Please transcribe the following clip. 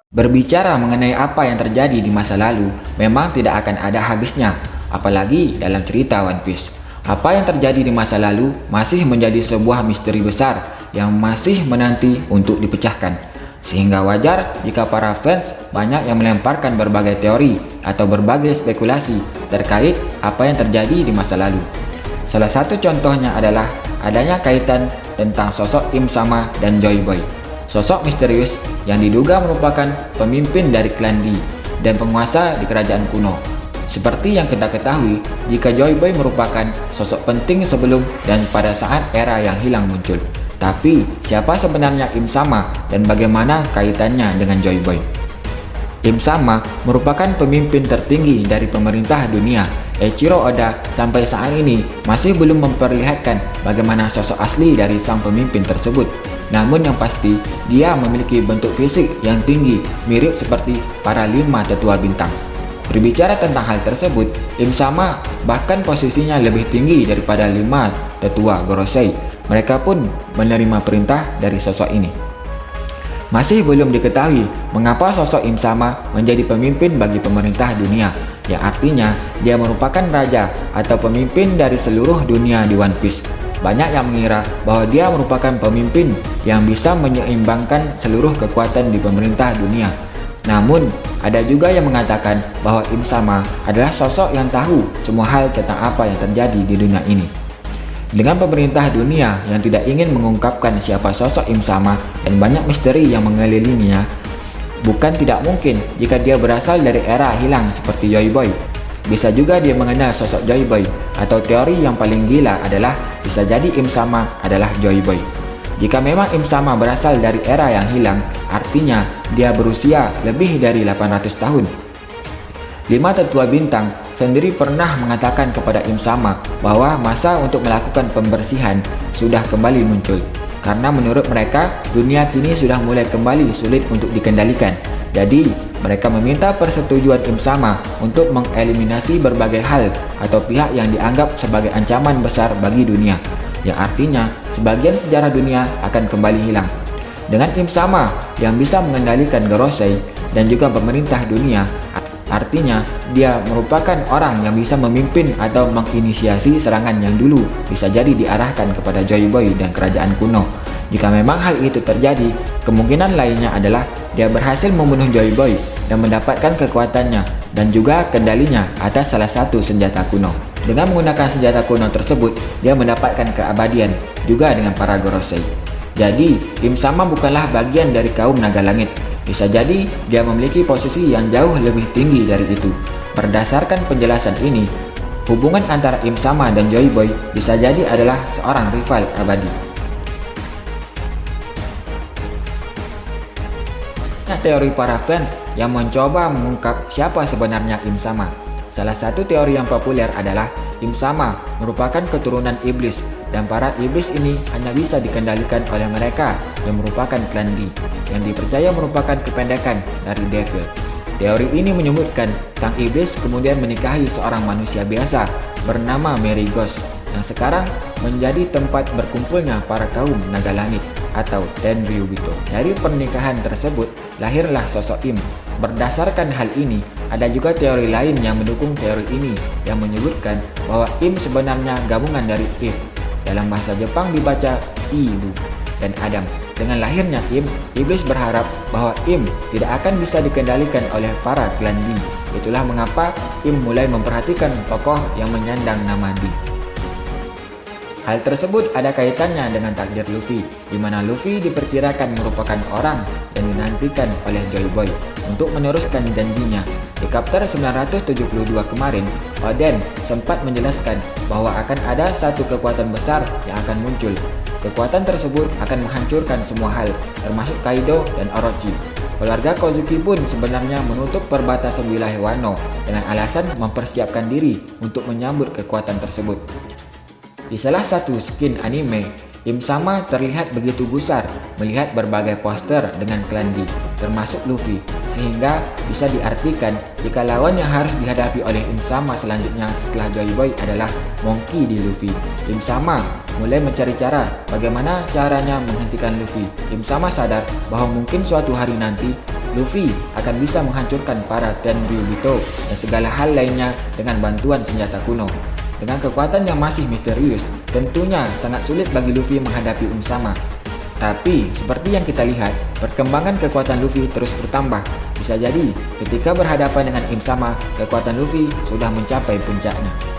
Berbicara mengenai apa yang terjadi di masa lalu memang tidak akan ada habisnya, apalagi dalam cerita One Piece. Apa yang terjadi di masa lalu masih menjadi sebuah misteri besar yang masih menanti untuk dipecahkan. Sehingga wajar jika para fans banyak yang melemparkan berbagai teori atau berbagai spekulasi terkait apa yang terjadi di masa lalu. Salah satu contohnya adalah adanya kaitan tentang sosok Im Sama dan Joy Boy. Sosok misterius yang diduga merupakan pemimpin dari klan Lee dan penguasa di kerajaan kuno. Seperti yang kita ketahui, jika Joy Boy merupakan sosok penting sebelum dan pada saat era yang hilang muncul. Tapi, siapa sebenarnya Im Sama dan bagaimana kaitannya dengan Joy Boy? Im Sama merupakan pemimpin tertinggi dari pemerintah dunia. Eiichiro Oda sampai saat ini masih belum memperlihatkan bagaimana sosok asli dari sang pemimpin tersebut. Namun yang pasti, dia memiliki bentuk fisik yang tinggi, mirip seperti para 5 tetua bintang. Berbicara tentang hal tersebut, Im Sama bahkan posisinya lebih tinggi daripada 5 tetua Gorosei. Mereka pun menerima perintah dari sosok ini. Masih belum diketahui mengapa sosok Im Sama menjadi pemimpin bagi pemerintah dunia, yang artinya dia merupakan raja atau pemimpin dari seluruh dunia di One Piece. Banyak yang mengira bahwa dia merupakan pemimpin yang bisa menyeimbangkan seluruh kekuatan di pemerintah dunia. Namun, ada juga yang mengatakan bahwa Im Sama adalah sosok yang tahu semua hal tentang apa yang terjadi di dunia ini. Dengan pemerintah dunia yang tidak ingin mengungkapkan siapa sosok Im Sama dan banyak misteri yang mengelilinginya, bukan tidak mungkin jika dia berasal dari era hilang seperti Joy Boy. Bisa juga dia mengenal sosok Joy Boy, atau teori yang paling gila adalah bisa jadi Im Sama adalah Joy Boy. Jika memang Im Sama berasal dari era yang hilang, artinya dia berusia lebih dari 800 tahun. 5 tetua bintang sendiri pernah mengatakan kepada Im Sama bahwa masa untuk melakukan pembersihan sudah kembali muncul. Karena menurut mereka, dunia kini sudah mulai kembali sulit untuk dikendalikan. Jadi, mereka meminta persetujuan Im Sama untuk mengeliminasi berbagai hal atau pihak yang dianggap sebagai ancaman besar bagi dunia, yang artinya sebagian sejarah dunia akan kembali hilang. Dengan Im Sama yang bisa mengendalikan Gorosei dan juga pemerintah dunia, artinya dia merupakan orang yang bisa memimpin atau menginisiasi serangan yang dulu bisa jadi diarahkan kepada Joy Boy dan kerajaan kuno. Jika memang hal itu terjadi, kemungkinan lainnya adalah dia berhasil membunuh Joy Boy dan mendapatkan kekuatannya dan juga kendalinya atas salah satu senjata kuno. Dengan menggunakan senjata kuno tersebut, dia mendapatkan keabadian juga dengan para Gorosei. Jadi, Im Sama bukanlah bagian dari kaum naga langit. Bisa jadi dia memiliki posisi yang jauh lebih tinggi dari itu. Berdasarkan penjelasan ini, hubungan antara Im Sama dan Joy Boy bisa jadi adalah seorang rival abadi. Teori para fans yang mencoba mengungkap siapa sebenarnya Im Sama. Salah satu teori yang populer adalah Im Sama merupakan keturunan iblis dan para iblis ini hanya bisa dikendalikan oleh mereka yang merupakan klan Lee, yang dipercaya merupakan kependekan dari Devil. Teori ini menyebutkan sang iblis kemudian menikahi seorang manusia biasa bernama Mary Ghost yang sekarang menjadi tempat berkumpulnya para kaum naga langit atau Tenryubito. Dari pernikahan tersebut lahirlah sosok Im. Berdasarkan hal ini, ada juga teori lain yang mendukung teori ini yang menyebutkan bahwa Im sebenarnya gabungan dari Eve. Dalam bahasa Jepang dibaca Ibu dan Adam. Dengan lahirnya Im, iblis berharap bahwa Im tidak akan bisa dikendalikan oleh para klan Lee. Itulah mengapa Im mulai memperhatikan tokoh yang menyandang nama Lee. Hal tersebut ada kaitannya dengan takdir Luffy, di mana Luffy diperkirakan merupakan orang yang dinantikan oleh Joy Boy untuk meneruskan janjinya. Di chapter 972 kemarin, Oden sempat menjelaskan bahwa akan ada satu kekuatan besar yang akan muncul. Kekuatan tersebut akan menghancurkan semua hal, termasuk Kaido dan Orochi. Keluarga Kozuki pun sebenarnya menutup perbatasan wilayah Wano dengan alasan mempersiapkan diri untuk menyambut kekuatan tersebut. Di salah satu skin anime, Im Sama terlihat begitu gusar melihat berbagai poster dengan klan Lee, termasuk Luffy, sehingga bisa diartikan jika lawan yang harus dihadapi oleh Im Sama selanjutnya setelah Joy Boy adalah Monkey D. Luffy. Im Sama mulai mencari cara bagaimana caranya menghentikan Luffy. Im Sama sadar bahwa mungkin suatu hari nanti Luffy akan bisa menghancurkan para Tenryubito dan segala hal lainnya dengan bantuan senjata kuno. Dengan kekuatan yang masih misterius, tentunya sangat sulit bagi Luffy menghadapi Sama. Tapi, seperti yang kita lihat, perkembangan kekuatan Luffy terus bertambah. Bisa jadi, ketika berhadapan dengan Sama, kekuatan Luffy sudah mencapai puncaknya.